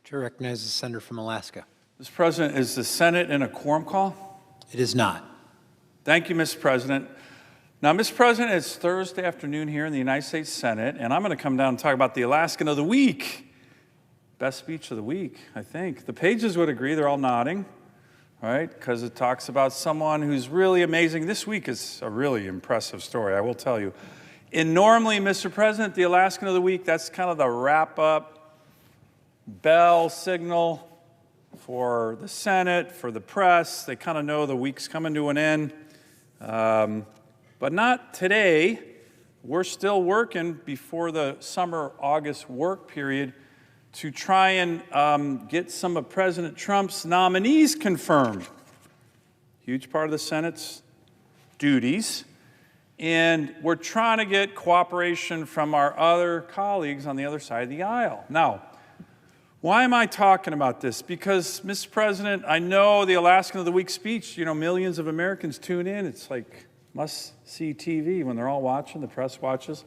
Chair recognizes the senator from Alaska. Mr. President, is the Senate in a quorum call? It is not. Thank you, Mr. President. Now, Mr. President, it's Thursday afternoon here in the United States Senate, and I'm going to come down and talk about the Alaskan of the week. Best speech of the week, I think. The pages would agree. They're all nodding, right? Because it talks about someone who's really amazing. This week is a really impressive story, I will tell you. And normally, Mr. President, the Alaskan of the week, that's kind of the wrap-up bell signal for the Senate, for the press. They kind of know the week's coming to an end. But not today. We're still working before the summer August work period to try and get some of President Trump's nominees confirmed. Huge part of the Senate's duties. And we're trying to get cooperation from our other colleagues on the other side of the aisle. Now, why am I talking about this? Because, Mr. President, I know the Alaskan of the Week speech, millions of Americans tune in. It's like must-see TV when they're all watching, the press watches.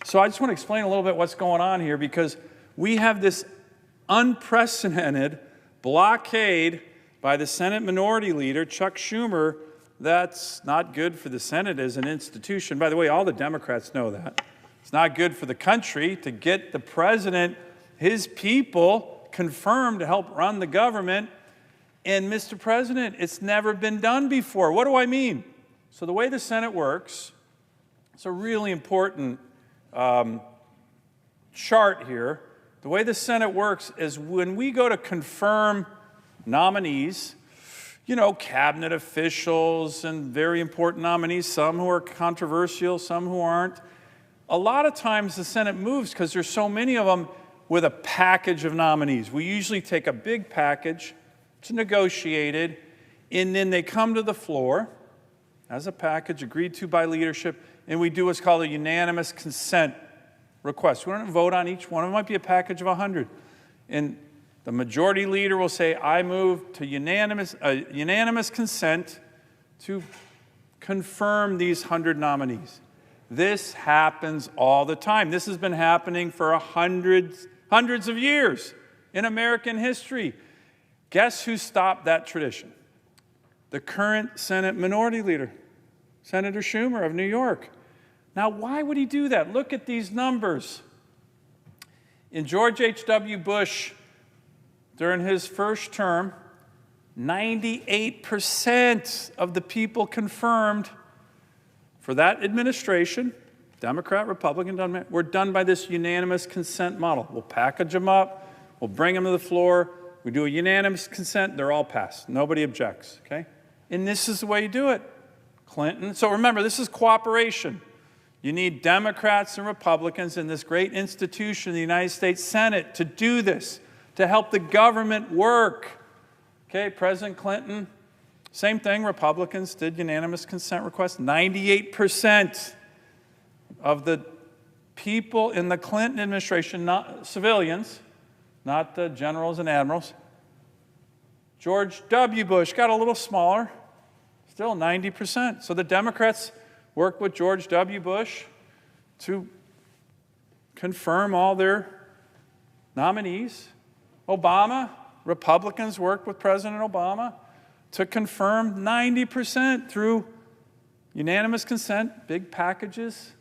So I just want to explain a little bit what's going on here, because we have this unprecedented blockade by the Senate Minority Leader, Chuck Schumer, that's not good for the Senate as an institution. By the way, all the Democrats know that. It's not good for the country to get the president, his people, confirmed to help run the government. And, Mr. President, it's never been done before. What do I mean? So the way the Senate works, it's a really important chart here. The way the Senate works is when we go to confirm nominees, cabinet officials and very important nominees, some who are controversial, some who aren't. A lot of times the Senate moves because there's so many of them with a package of nominees. We usually take a big package, it's negotiated, and then they come to the floor as a package agreed to by leadership, and we do what's called a unanimous consent request. We don't vote on each one. It might be a package of 100. And the majority leader will say, I move to unanimous consent to confirm these 100 nominees. This happens all the time. This has been happening for hundreds of years in American history. Guess who stopped that tradition? The current Senate Minority Leader, Senator Schumer of New York. Now, why would he do that? Look at these numbers. In George H.W. Bush, during his first term, 98% of the people confirmed for that administration, Democrat, Republican, were done by this unanimous consent model. We'll package them up, we'll bring them to the floor, we do a unanimous consent, they're all passed. Nobody objects, okay? And this is the way you do it. Clinton. So remember, this is cooperation. You need Democrats and Republicans in this great institution, the United States Senate, to do this, to help the government work. Okay, President Clinton, same thing. Republicans did unanimous consent requests. 98% of the people in the Clinton administration, not civilians, not the generals and admirals. George W. Bush got a little smaller, still 90%. So the Democrats worked with George W. Bush to confirm all their nominees. Obama, Republicans worked with President Obama to confirm 90% through unanimous consent, big packages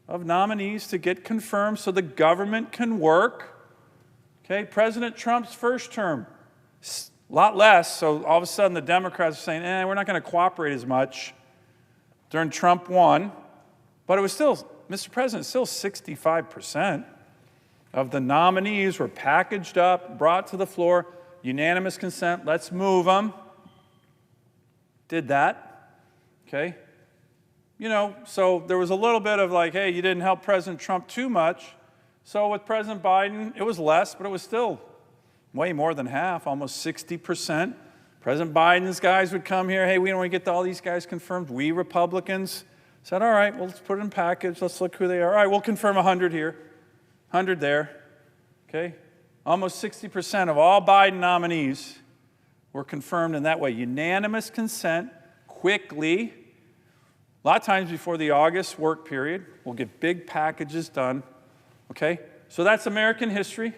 of nominees to get confirmed so the government can work. Okay, President Trump's first term, a lot less, so all of a sudden the Democrats are saying, we're not going to cooperate as much during Trump 1, but it was still, Mr. President, still 65% of the nominees were packaged up, brought to the floor, unanimous consent, let's move them. Did that, okay? So there was a little bit of like, hey, you didn't help President Trump too much. So with President Biden, it was less, but it was still way more than half, almost 60%. President Biden's guys would come here, hey, we don't want to get all these guys confirmed. We Republicans said, all right, well, let's put it in a package. Let's look who they are. All right, we'll confirm 100 here, 100 there, okay? Almost 60% of all Biden nominees were confirmed in that way. Unanimous consent, quickly. A lot of times before the August work period, we'll get big packages done, okay? So that's American history.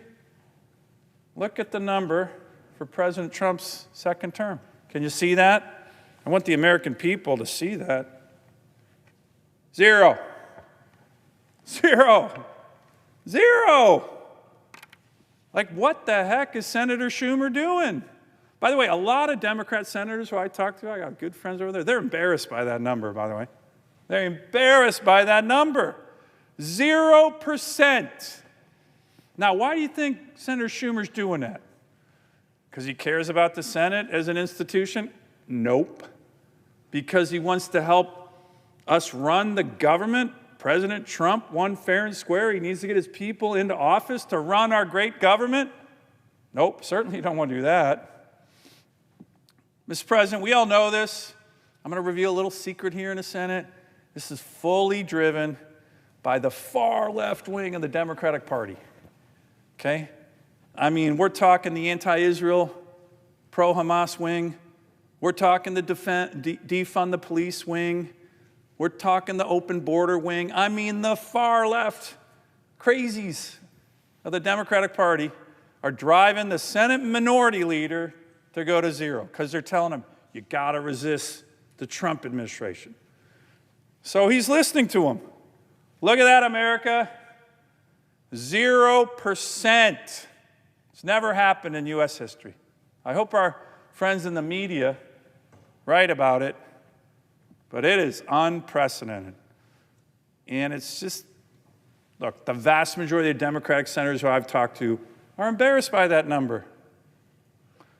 Look at the number for President Trump's second term. Can you see that? I want the American people to see that. 0. 0. 0. Like, what the heck is Senator Schumer doing? By the way, a lot of Democrat senators who I talk to, I got good friends over there, they're embarrassed by that number, by the way. They're embarrassed by that number. 0%. Now, why do you think Senator Schumer's doing that? Because he cares about the Senate as an institution? Nope. Because he wants to help us run the government? President Trump won fair and square. He needs to get his people into office to run our great government? Nope, certainly don't want to do that. Mr. President, we all know this. I'm going to reveal a little secret here in the Senate. This is fully driven by the far left wing of the Democratic Party. Okay? I mean, we're talking the anti-Israel, pro-Hamas wing. We're talking the defund the police wing. We're talking the open border wing. I mean, the far left crazies of the Democratic Party are driving the Senate minority leader to go to 0 because they're telling him, you got to resist the Trump administration. So he's listening to them. Look at that, America. 0%. It's never happened in U.S. history. I hope our friends in the media write about it, but it is unprecedented. And it's just, look, the vast majority of Democratic senators who I've talked to are embarrassed by that number.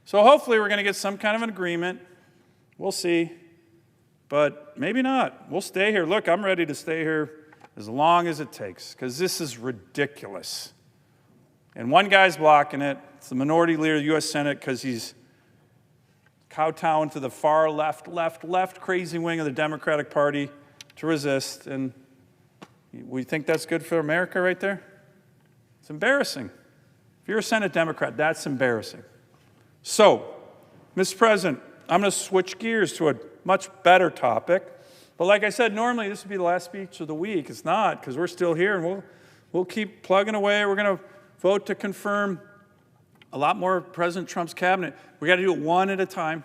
So hopefully we're going to get some kind of an agreement. We'll see. But maybe not. We'll stay here. Look, I'm ready to stay here as long as it takes, because this is ridiculous. And one guy's blocking it. It's the minority leader of the U.S. Senate because he's kowtowing to the far left crazy wing of the Democratic Party to resist. And we think that's good for America right there? It's embarrassing. If you're a Senate Democrat, that's embarrassing. So, Mr. President, I'm going to switch gears to a much better topic. But like I said, normally this would be the last speech of the week. It's not, because we're still here, and we'll keep plugging away. We're going to vote to confirm a lot more of President Trump's cabinet. We got to do it one at a time,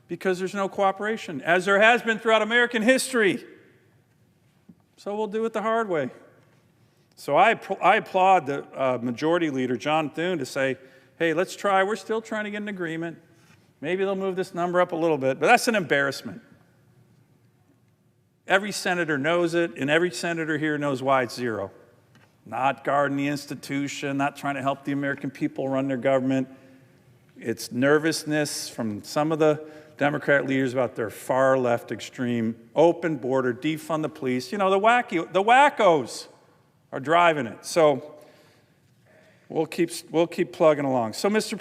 because there's no cooperation, as there has been throughout American history. So we'll do it the hard way. So I applaud the Majority Leader, John Thune, to say, hey, let's try. We're still trying to get an agreement. Maybe they'll move this number up a little bit, but that's an embarrassment. Every senator knows it, and every senator here knows why it's 0. Not guarding the institution, not trying to help the American people run their government. It's nervousness from some of the Democrat leaders about their far left extreme open border, defund the police. You know, the wackos are driving it. So we'll keep plugging along. So, Mr.